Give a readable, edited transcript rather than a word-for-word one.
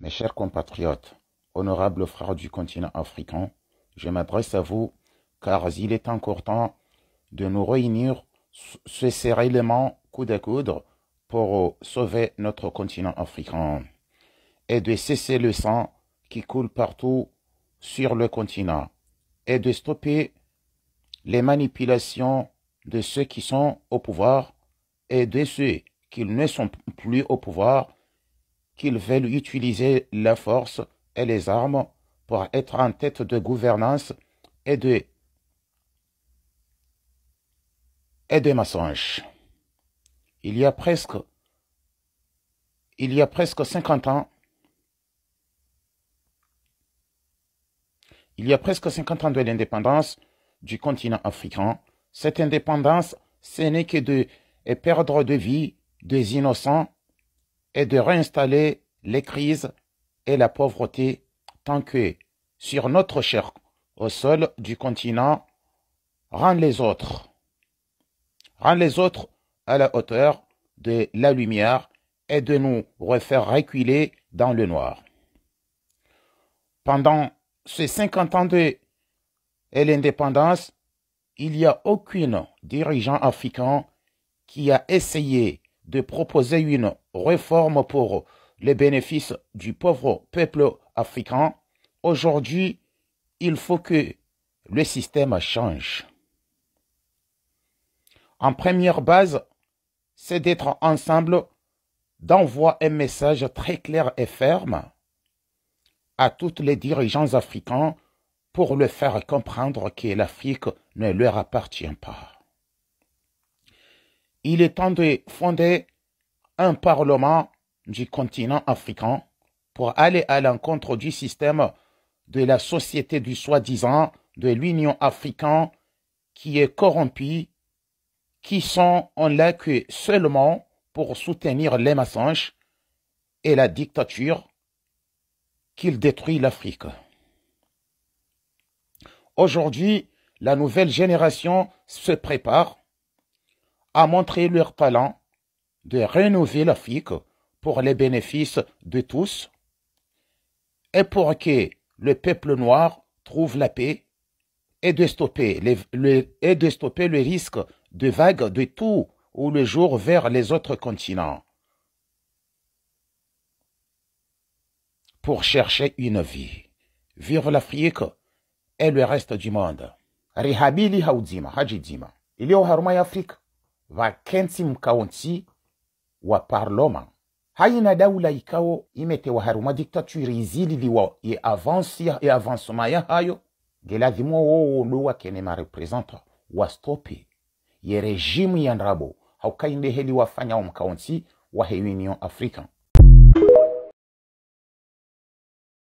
Mes chers compatriotes, honorables frères du continent africain, je m'adresse à vous car il est encore temps de nous réunir, se serrer les mains coude à coude pour sauver notre continent africain et de cesser le sang qui coule partout sur le continent et de stopper les manipulations de ceux qui sont au pouvoir et de ceux qui ne sont plus au pouvoir, qu'ils veulent utiliser la force et les armes pour être en tête de gouvernance et de mensonges. Il y a presque 50 ans, de l'indépendance du continent africain. Cette indépendance, ce n'est que de perdre de vie des innocents et de réinstaller les crises et la pauvreté tant que sur notre chair au sol du continent rend les autres à la hauteur de la lumière et de nous refaire reculer dans le noir. Pendant ces 50 ans de l'indépendance, il n'y a aucun dirigeant africain qui a essayé de proposer une réforme pour les bénéfices du pauvre peuple africain. Aujourd'hui, il faut que le système change. En première base, c'est d'être ensemble, d'envoyer un message très clair et ferme à tous les dirigeants africains pour leur faire comprendre que l'Afrique ne leur appartient pas. Il est temps de fonder un parlement du continent africain pour aller à l'encontre du système de la société du soi-disant de l'Union africaine qui est corrompue, qui sont en là que seulement pour soutenir les mensonges et la dictature qu'il détruit l'Afrique. Aujourd'hui, la nouvelle génération se prépare à montrer leur talent de rénover l'Afrique pour les bénéfices de tous et pour que le peuple noir trouve la paix et de stopper le risque de vagues de tout ou le jour vers les autres continents pour chercher une vie. Vivre l'Afrique et le reste du monde. Rihabili haudima, hajidima. Ilio haruma ya Afrika. Vakensi mkaonsi wa parloma. Haina daula ikao imete wa haruma diktaturi izili liwa ye avansi e avansoma ya hayo. Geladhimo wo luwa kene ma representa wa stopi. Ye rejimu ya nrabo. Haukainde heli wafanya mkaonsi wa Union Africaine.